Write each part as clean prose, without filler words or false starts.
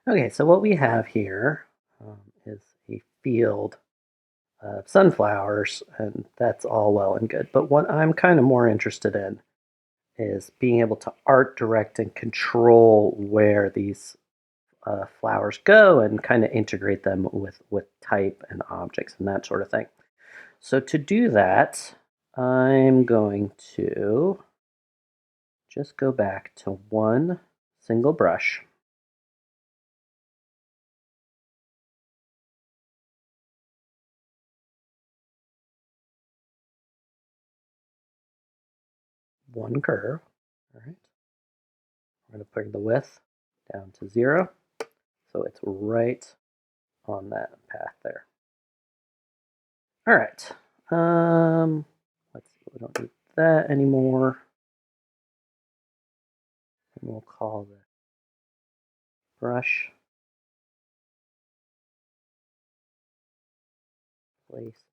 Okay, so what we have here is a field of sunflowers, and that's all well and good. But what I'm kind of more interested in is being able to art direct and control where these flowers go and kind of integrate them with type and objects and that sort of thing. So to do that, I'm going to just go back to one single brush. One curve. All right. We're going to bring the width down to 0, so it's right on that path there. All right. Let's see. We don't need that anymore. And we'll call the brush place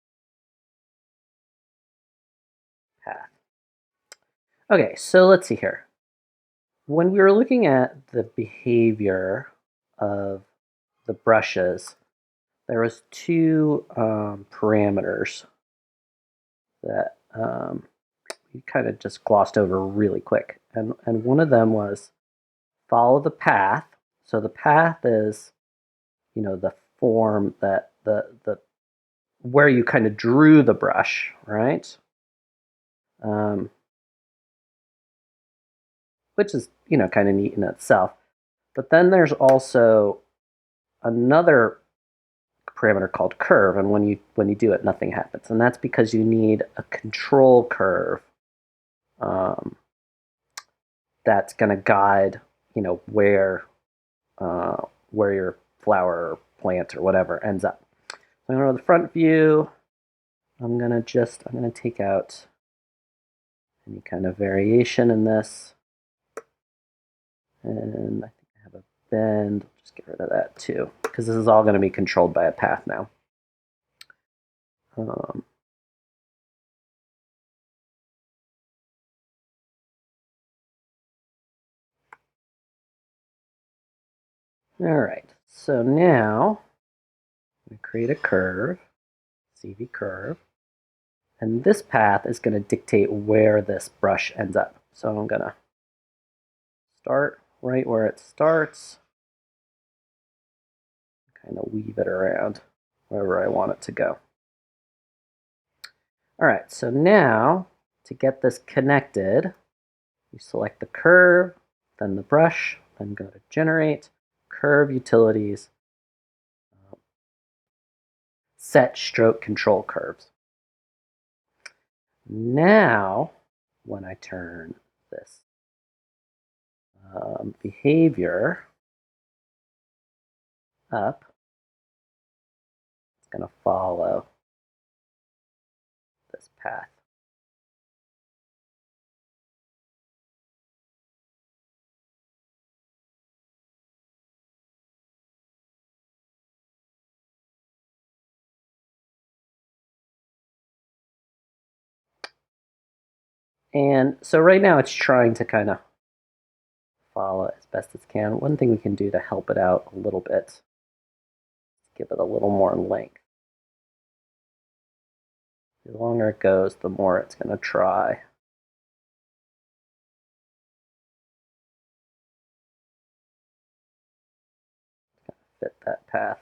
path. Okay, so let's see here. When we were looking at the behavior of the brushes, there was two parameters that we kind of just glossed over really quick. And one of them was follow the path. So the path is, the form that the where you kind of drew the brush, right? Um, which is, kind of neat in itself. But then there's also another parameter called curve, and when you do it, nothing happens, and that's because you need a control curve um, that's going to guide, where your flower or plant or whatever ends up. So I'm going to go to the front view. I'm going to take out any kind of variation in this, and I think I have a bend. I'll just get rid of that too, because this is all going to be controlled by a path now. Um, all right, so now we create a curve, CV curve, and this path is going to dictate where this brush ends up. So I'm going to start right where it starts, kind of weave it around wherever I want it to go. All right, so now to get this connected, you select the curve, then the brush, then go to Generate, Curve Utilities, Set Stroke Control Curves. Now, when I turn this behavior up, it's going to follow this path. And so right now it's trying to kind of follow as best as it can. One thing we can do to help it out a little bit is give it a little more length. The longer it goes, the more it's going to try. Fit that path.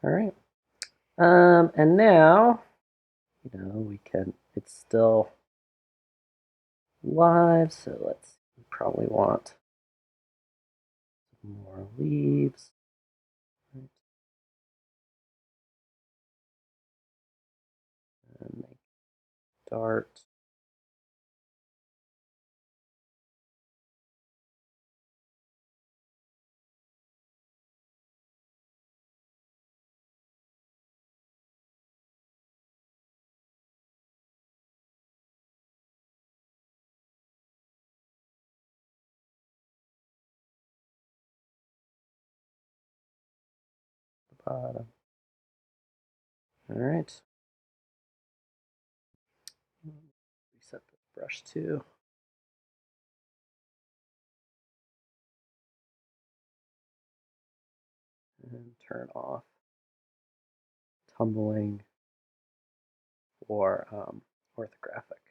All right. And now, it's still live, so we probably want more leaves. And make dart. The bottom. All right. Set this brush to. And turn off tumbling or orthographic.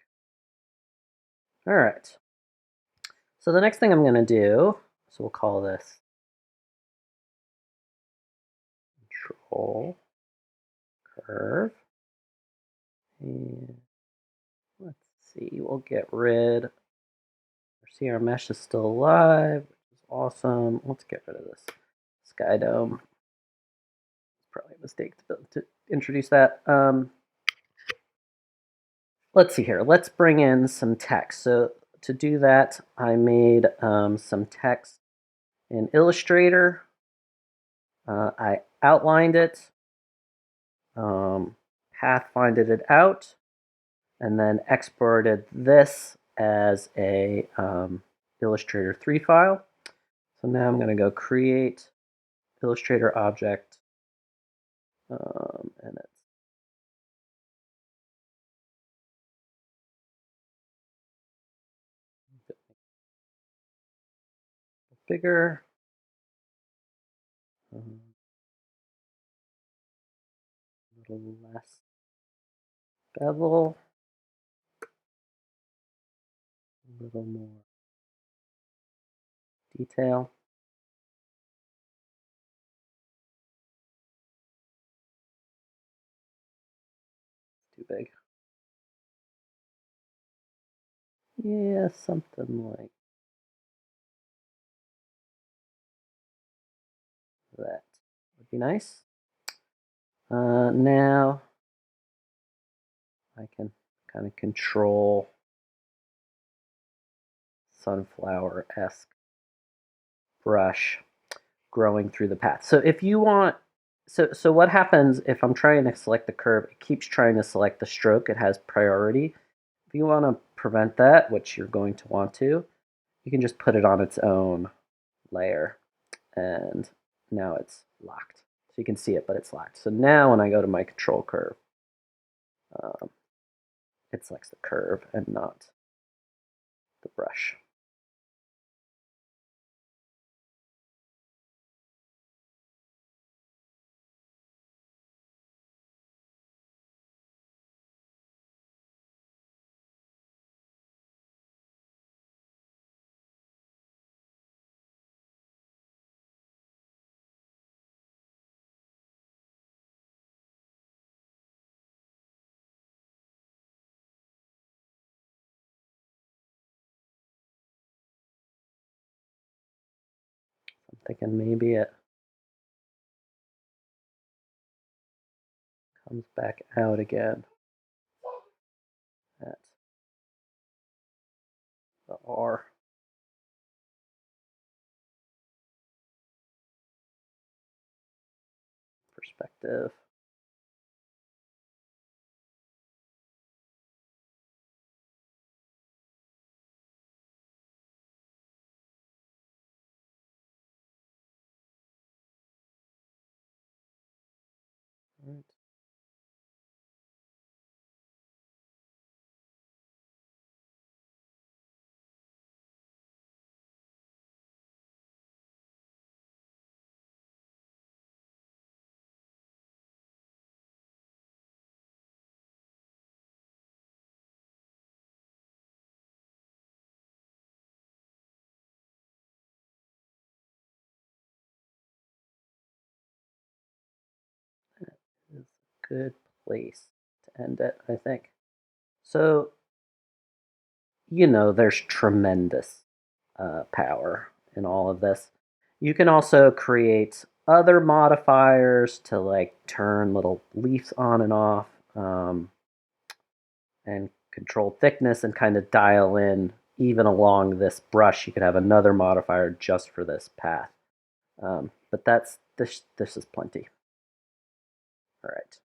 All right. So the next thing I'm going to do, so we'll call this control curve. And let's see, we'll get rid. See, our mesh is still alive, which is awesome. Let's get rid of this sky dome. It's probably a mistake to introduce that. Let's see here. Let's bring in some text. So to do that, I made some text in Illustrator. I outlined it, pathfinded it out, and then exported this as a Illustrator 3 file. So now I'm going to go create Illustrator object, and it's bigger. A little less bevel. A little more detail. Too big. Yeah, something like that would be nice. Now I can kind of control sunflower-esque brush growing through the path. So if you want, so what happens if I'm trying to select the curve, it keeps trying to select the stroke, it has priority. If you want to prevent that, which you're going to want to, you can just put it on its own layer, and now it's locked. So you can see it, but it's locked. So now when I go to my control curve, it selects the curve and not the brush. I'm thinking maybe it comes back out again at the R. Perspective. Right. Is a good place to end it, I think. So, there's tremendous power in all of this. You can also create other modifiers to like turn little leaves on and off, and control thickness and kind of dial in even along this brush. You could have another modifier just for this path. But this is plenty. All right.